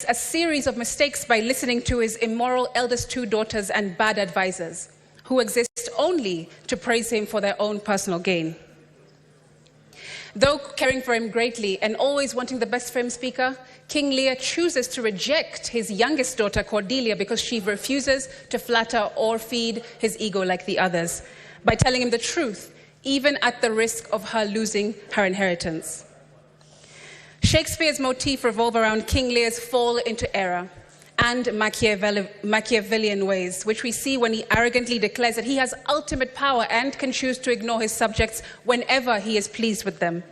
a series of mistakes by listening to his immoral eldest two daughters and bad advisors, who exist only to praise him for their own personal gain. Though caring for him greatly and always wanting the best for him, Speaker, King Lear chooses to reject his youngest daughter, Cordelia, because she refuses to flatter or feed his ego like the others, by telling him the truth, even at the risk of her losing her inheritance. Shakespeare's motif revolves around King Lear's fall into error and Machiavellian ways, which we see when he arrogantly declares that he has ultimate power and can choose to ignore his subjects whenever he is pleased with them.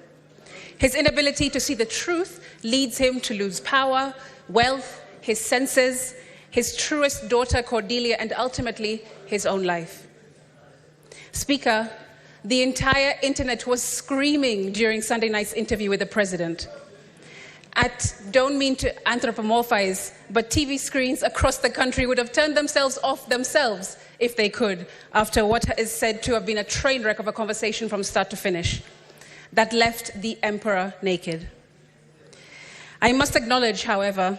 His inability to see the truth leads him to lose power, wealth, his senses, his truest daughter Cordelia, and ultimately his own life. Speaker, the entire internet was screaming during Sunday night's interview with the president. Don't mean to anthropomorphize, but TV screens across the country would have turned themselves off themselves if they could, after what is said to have been a train wreck of a conversation from start to finish that left the emperor naked. I must acknowledge, however,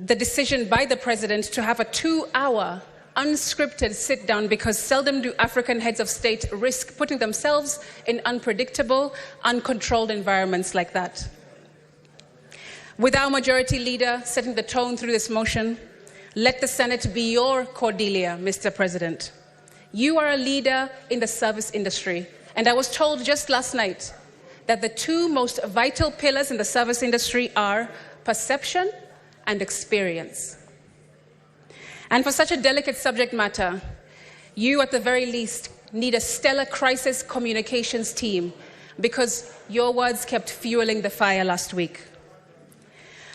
the decision by the president to have a 2-hour unscripted sit-down, because seldom do African heads of state risk putting themselves in unpredictable, uncontrolled environments like that. With our majority leader setting the tone through this motion, let the Senate be your Cordelia, Mr. President. You are a leader in the service industry, and I was told just last night that the two most vital pillars in the service industry are perception and experience. And for such a delicate subject matter, you at the very least need a stellar crisis communications team, because your words kept fueling the fire last week.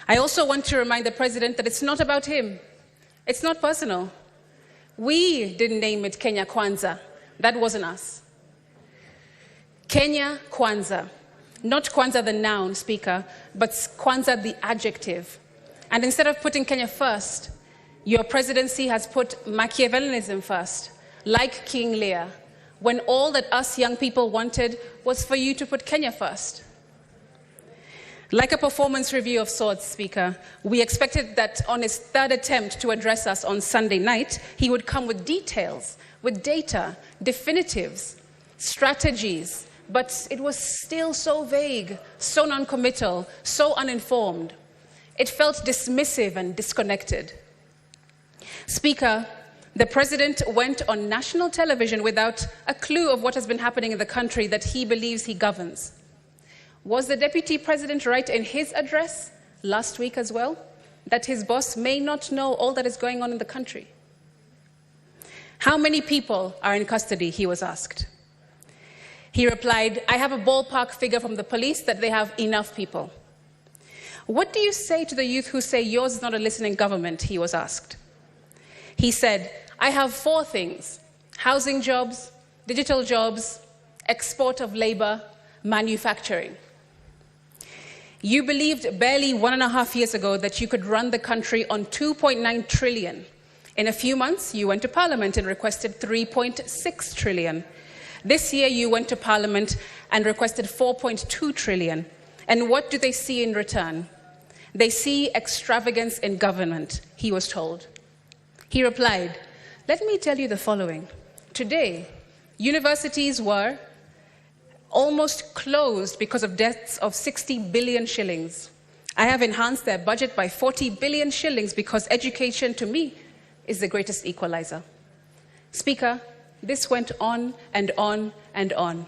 I also want to remind the president that it's not about him. It's not personal. We didn't name it Kenya Kwanza. That wasn't us. Kenya Kwanza. Not Kwanza the noun, Speaker, but Kwanza the adjective. And instead of putting Kenya first, your presidency has put Machiavellianism first, like King Lear, when all that us young people wanted was for you to put Kenya first. Like a performance review of sorts, Speaker, we expected that on his third attempt to address us on Sunday night, he would come with details, with data, definitives, strategies, but it was still so vague, so non-committal, so uninformed. It felt dismissive and disconnected. Speaker, the president went on national television without a clue of what has been happening in the country that he believes he governs. Was the deputy president right in his address last week as well, that his boss may not know all that is going on in the country? How many people are in custody, he was asked. He replied, I have a ballpark figure from the police that they have enough people. What do you say to the youth who say yours is not a listening government, he was asked. He said, I have 4 things: housing jobs, digital jobs, export of labor, manufacturing. You believed barely 1.5 years ago that you could run the country on 2.9 trillion. In a few months, you went to Parliament and requested 3.6 trillion. This year, you went to Parliament and requested 4.2 trillion. And what do they see in return? They see extravagance in government, he was told. He replied, let me tell you the following. Today, universities were almost closed because of debts of 60 billion shillings. I have enhanced their budget by 40 billion shillings because education, to me, is the greatest equalizer. Speaker, this went on and on and on.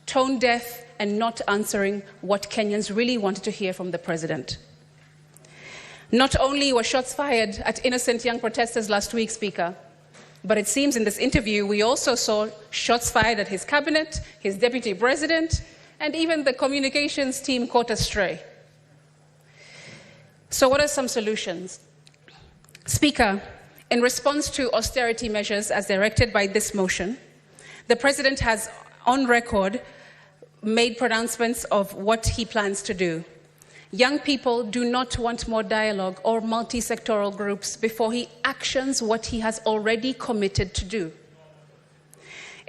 Tone deaf and not answering what Kenyans really wanted to hear from the president. Not only were shots fired at innocent young protesters last week, Speaker, but it seems in this interview we also saw shots fired at his cabinet, his deputy president, and even the communications team caught astray. So what are some solutions? Speaker, in response to austerity measures as directed by this motion, the president has on record made pronouncements of what he plans to do. Young people do not want more dialogue or multi-sectoral groups before he actions what he has already committed to do.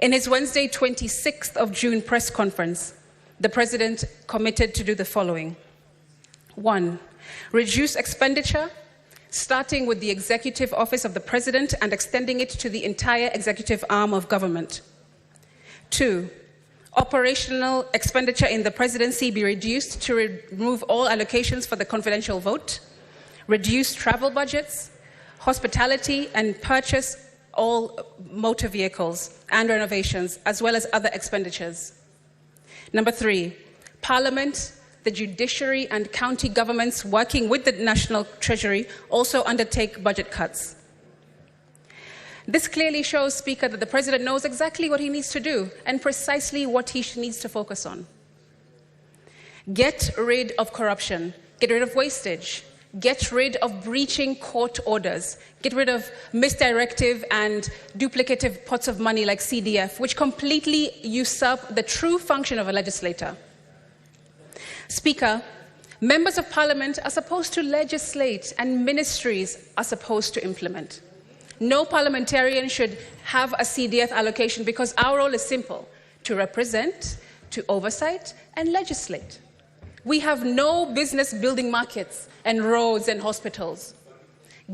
In his Wednesday, 26th of June press conference, the president committed to do the following. 1, Reduce expenditure, starting with the executive office of the president and extending it to the entire executive arm of government. 2, operational expenditure in the presidency be reduced to remove all allocations for the confidential vote, reduce travel budgets, hospitality, and purchase all motor vehicles and renovations, as well as other expenditures. Number 3, Parliament, the judiciary, and county governments working with the National Treasury also undertake budget cuts. This clearly shows, Speaker, that the President knows exactly what he needs to do and precisely what he needs to focus on. Get rid of corruption, get rid of wastage, get rid of breaching court orders, get rid of misdirective and duplicative pots of money like CDF, which completely usurp the true function of a legislator. Speaker, members of Parliament are supposed to legislate and ministries are supposed to implement. No parliamentarian should have a CDF allocation because our role is simple: to represent, to oversight, and legislate. We have no business building markets and roads and hospitals.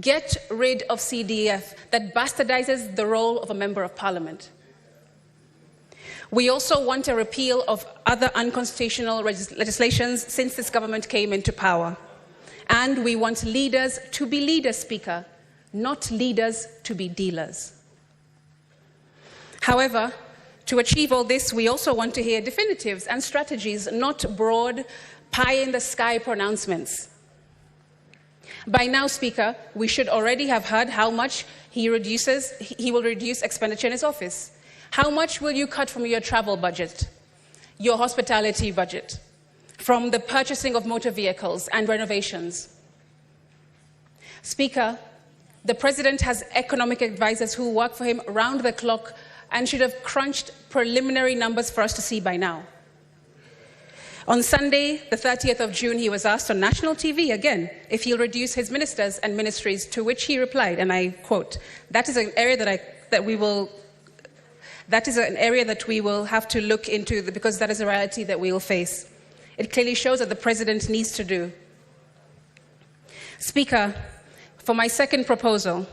Get rid of CDF that bastardizes the role of a member of Parliament. We also want a repeal of other unconstitutional legislations since this government came into power. And we want leaders to be leaders, Speaker, not leaders to be dealers. However, to achieve all this, we also want to hear definitives and strategies, not broad, pie-in-the-sky pronouncements. By now, Speaker, we should already have heard how much he will reduce expenditure in his office. How much will you cut from your travel budget, your hospitality budget, from the purchasing of motor vehicles and renovations? Speaker, the President has economic advisors who work for him round the clock and should have crunched preliminary numbers for us to see by now. On Sunday, the 30th of June, he was asked on national TV again if he'll reduce his ministers and ministries, to which he replied, and I quote, "That is an area that we will have to look into because that is a reality that we will face." It clearly shows that the President needs to do. Speaker, for my second proposal,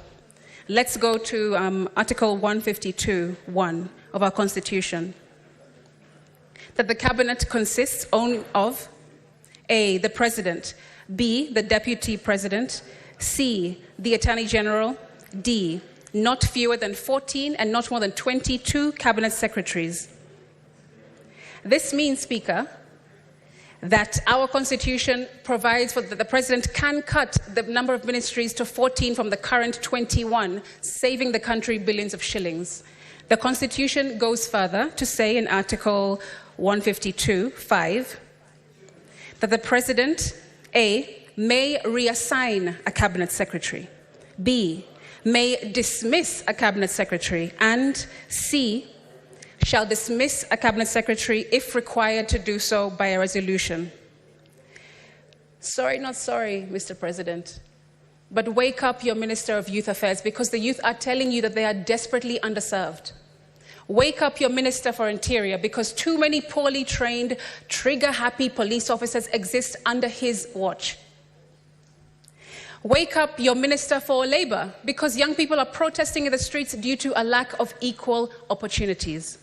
let's go to Article 152(1) of our Constitution. That the Cabinet consists only of A, the President, B, the Deputy President, C, the Attorney General, D, not fewer than 14 and not more than 22 Cabinet Secretaries. This means, Speaker, that our Constitution provides for that the President can cut the number of ministries to 14 from the current 21, saving the country billions of shillings. The Constitution goes further to say in Article 152(5) that the President, A, may reassign a Cabinet Secretary, B, may dismiss a Cabinet Secretary, and C, shall dismiss a Cabinet Secretary if required to do so by a resolution. Sorry, not sorry, Mr. President, but wake up your Minister of Youth Affairs, because the youth are telling you that they are desperately underserved. Wake up your Minister for Interior, because too many poorly trained, trigger-happy police officers exist under his watch. Wake up your Minister for Labour, because young people are protesting in the streets due to a lack of equal opportunities.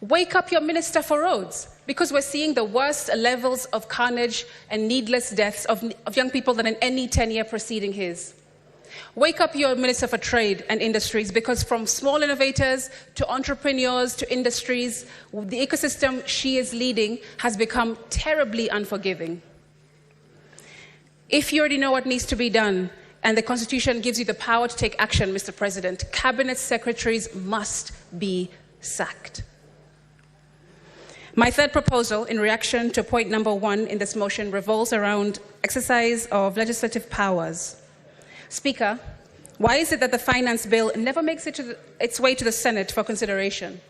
Wake up your Minister for Roads, because we're seeing the worst levels of carnage and needless deaths of young people than in any 10-year preceding his. Wake up your Minister for Trade and Industries, because from small innovators to entrepreneurs to industries, the ecosystem she is leading has become terribly unforgiving. If you already know what needs to be done, and the Constitution gives you the power to take action, Mr. President, Cabinet Secretaries must be sacked. My third proposal, in reaction to point number 1 in this motion, revolves around exercise of legislative powers. Speaker, why is it that the finance bill never makes its way to the Senate for consideration?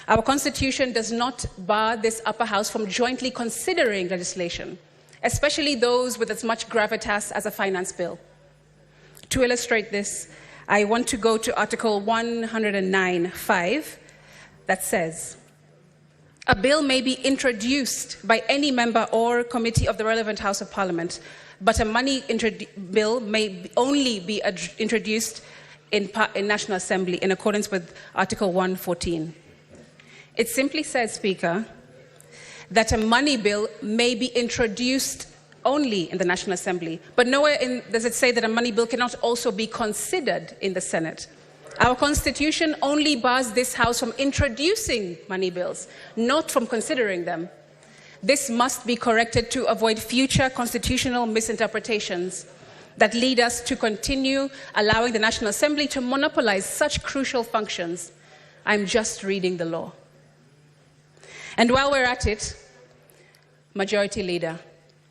Our Constitution does not bar this upper house from jointly considering legislation, especially those with as much gravitas as a finance bill. To illustrate this, I want to go to Article 109(5) that says, "A bill may be introduced by any member or committee of the relevant House of Parliament. but a money bill may only be introduced in National Assembly in accordance with Article 114. It simply says, Speaker, that a money bill may be introduced only in the National Assembly, but nowhere does it say that a money bill cannot also be considered in the Senate. Our Constitution only bars this House from introducing money bills, not from considering them. This must be corrected to avoid future constitutional misinterpretations that lead us to continue allowing the National Assembly to monopolize such crucial functions. I'm just reading the law. And while we're at it, Majority Leader,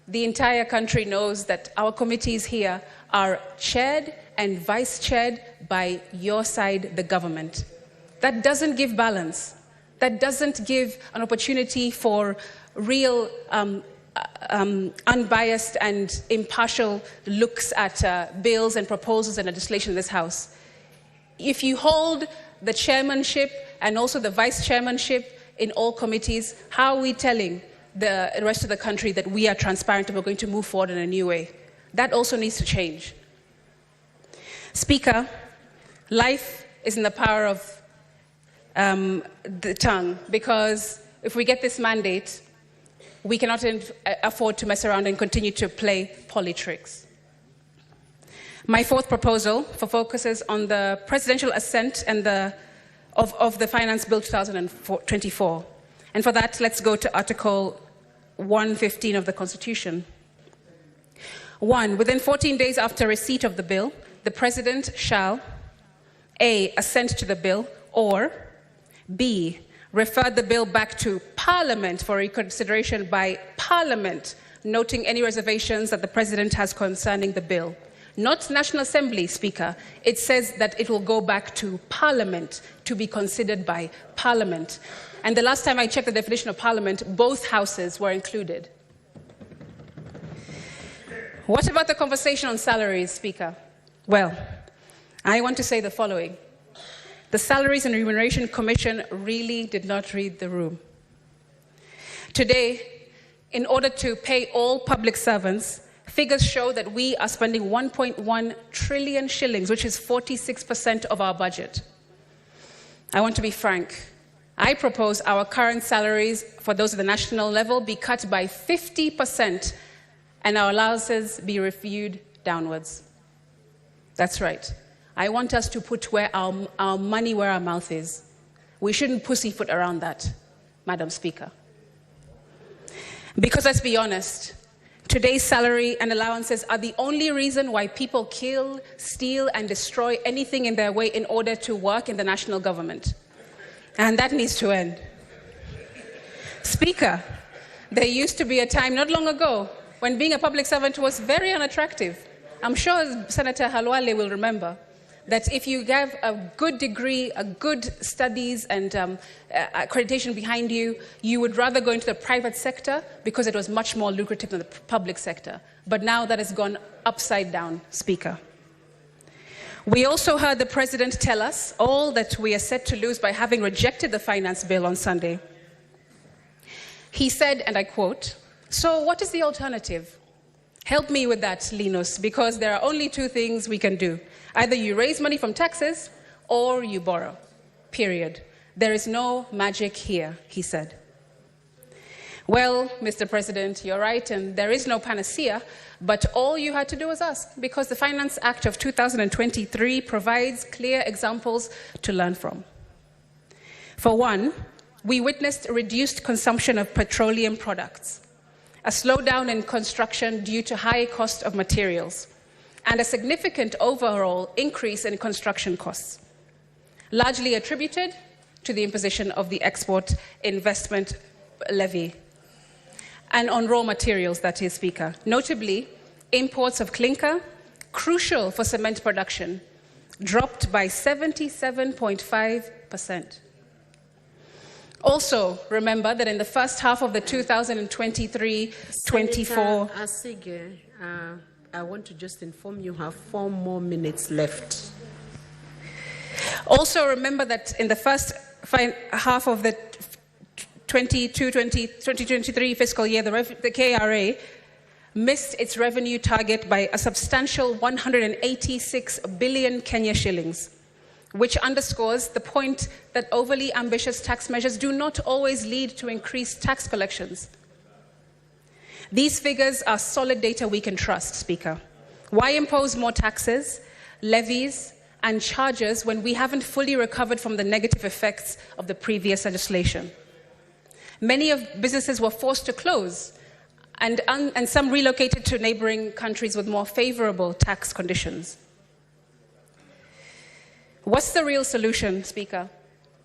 the entire country knows that our committees here are chaired and vice-chaired by your side, the government. That doesn't give balance. That doesn't give an opportunity for real unbiased and impartial looks at bills and proposals and legislation in this House. If you hold the chairmanship and also the vice chairmanship in all committees, how are we telling the rest of the country that we are transparent and we're going to move forward in a new way? That also needs to change. Speaker, life is in the power of the tongue, because if we get this mandate, we cannot afford to mess around and continue to play politricks. My fourth proposal focuses on the presidential assent and of the Finance Bill 2024. And for that, let's go to Article 115 of the Constitution. 1. Within 14 days after receipt of the bill, the President shall A. assent to the bill, or B. refer the bill back to Parliament for reconsideration by Parliament, noting any reservations that the President has concerning the bill. Not National Assembly, Speaker. It says that it will go back to Parliament to be considered by Parliament. And the last time I checked the definition of Parliament, both houses were included. What about the conversation on salaries, Speaker? Well, I want to say the following. The Salaries and Remuneration Commission really did not read the room. Today, in order to pay all public servants, figures show that we are spending 1.1 trillion shillings, which is 46% of our budget. I want to be frank. I propose our current salaries for those at the national level be cut by 50% and our allowances be reviewed downwards. That's right. I want us to put our money where our mouth is. We shouldn't pussyfoot around that, Madam Speaker. Because let's be honest, today's salary and allowances are the only reason why people kill, steal, and destroy anything in their way in order to work in the national government. And that needs to end. Speaker, there used to be a time not long ago when being a public servant was very unattractive. I'm sure Senator Halwale will remember that if you have a good degree, a good studies and accreditation behind you, you would rather go into the private sector because it was much more lucrative than the public sector. But now that has gone upside down, Speaker. We also heard the President tell us all that we are set to lose by having rejected the finance bill on Sunday. He said, and I quote, "So what is the alternative? Help me with that, Linus, because there are only two things we can do. Either you raise money from taxes or you borrow. Period. There is no magic here," he said. Well, Mr. President, you're right, and there is no panacea, but all you had to do was ask, because the Finance Act of 2023 provides clear examples to learn from. For one, we witnessed reduced consumption of petroleum products, a slowdown in construction due to high cost of materials, and a significant overall increase in construction costs, largely attributed to the imposition of the export investment levy, and on raw materials, that is, Speaker. Notably, imports of clinker, crucial for cement production, dropped by 77.5%. Also, remember that in the first half of the 2023-24... Senator Asige, I want to just inform you have 4 more minutes left. Also, remember that in the first half of the 2023 fiscal year, the KRA missed its revenue target by a substantial 186 billion Kenya shillings, which underscores the point that overly ambitious tax measures do not always lead to increased tax collections. These figures are solid data we can trust, Speaker. Why impose more taxes, levies, and charges when we haven't fully recovered from the negative effects of the previous legislation? Many of businesses were forced to close, and some relocated to neighboring countries with more favorable tax conditions. What's the real solution, Speaker?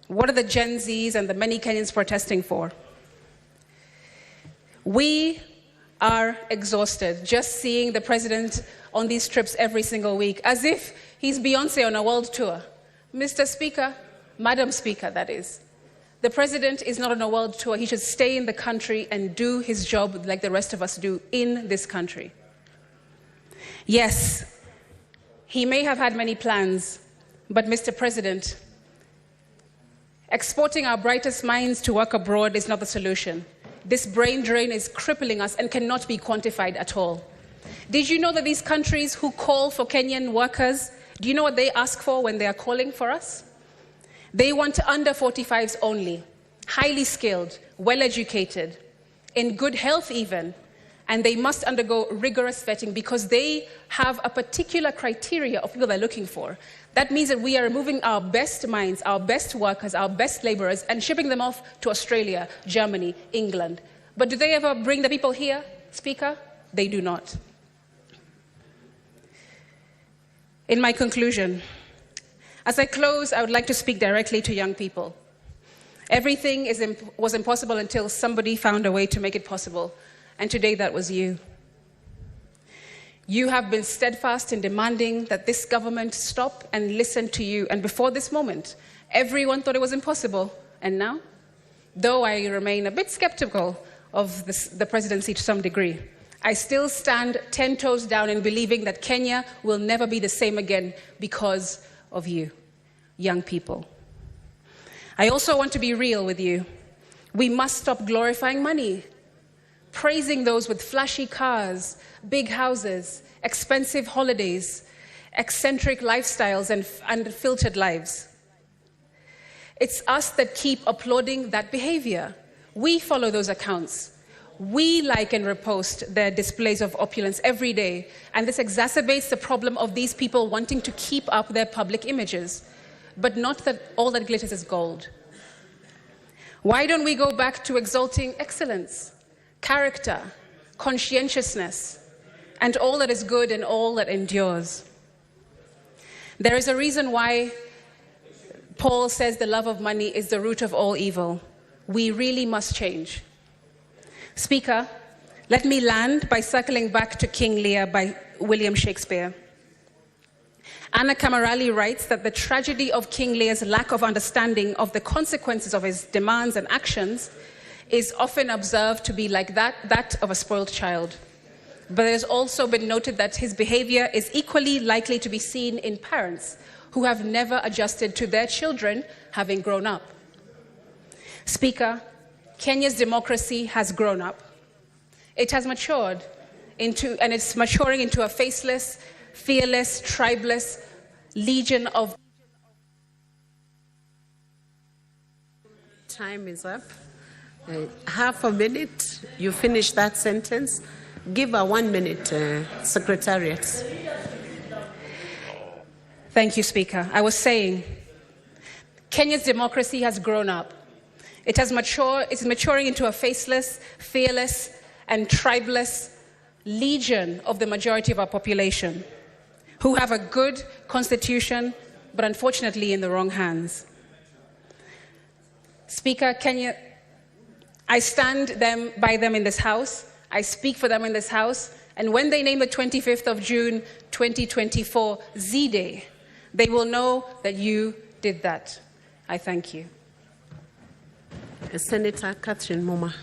What are the Gen Zs and the many Kenyans protesting for? We are exhausted just seeing the president on these trips every single week, as if he's Beyonce on a world tour. Mr. Speaker, Madam Speaker, that is. The president is not on a world tour. He should stay in the country and do his job like the rest of us do in this country. Yes, he may have had many plans, but Mr. President, exporting our brightest minds to work abroad is not the solution. This brain drain is crippling us and cannot be quantified at all. Did you know that these countries who call for Kenyan workers, do you know what they ask for when they are calling for us? They want under 45s only, highly skilled, well-educated, in good health even, and they must undergo rigorous vetting because they have a particular criteria of people they're looking for. That means that we are removing our best minds, our best workers, our best laborers, and shipping them off to Australia, Germany, England. But do they ever bring the people here, Speaker? They do not. In my conclusion, as I close, I would like to speak directly to young people. Everything was impossible until somebody found a way to make it possible, and today that was you. You have been steadfast in demanding that this government stop and listen to you, and before this moment, everyone thought it was impossible, and now, though I remain a bit skeptical of the presidency to some degree, I still stand 10 toes down in believing that Kenya will never be the same again because of you, young people. I also want to be real with you. We must stop glorifying money, praising those with flashy cars, big houses, expensive holidays, eccentric lifestyles, and filtered lives. It's us that keep applauding that behavior. We follow those accounts. We like and repost their displays of opulence every day, and this exacerbates the problem of these people wanting to keep up their public images, but not that all that glitters is gold. Why don't we go back to exalting excellence, character, conscientiousness, and all that is good and all that endures? There is a reason why Paul says the love of money is the root of all evil. We really must change. Speaker, let me land by circling back to King Lear by William Shakespeare. Anna Camerali writes that the tragedy of King Lear's lack of understanding of the consequences of his demands and actions is often observed to be like that of a spoiled child. But it has also been noted that his behavior is equally likely to be seen in parents who have never adjusted to their children having grown up. Speaker, Kenya's democracy has grown up. It has matured and it's maturing into a faceless, fearless, tribeless legion of... Time is up. Half a minute, you finish that sentence. Give a 1 minute, Secretariat. Thank you, Speaker. I was saying, Kenya's democracy has grown up. It has matured, it's maturing into a faceless, fearless, and tribeless legion of the majority of our population, who have a good constitution, but unfortunately in the wrong hands. Speaker, Kenya, I stand by them in this House, I speak for them in this House, and when they name the 25th of June 2024 Z-Day, they will know that you did that. I thank you. Senator Catherine Moma.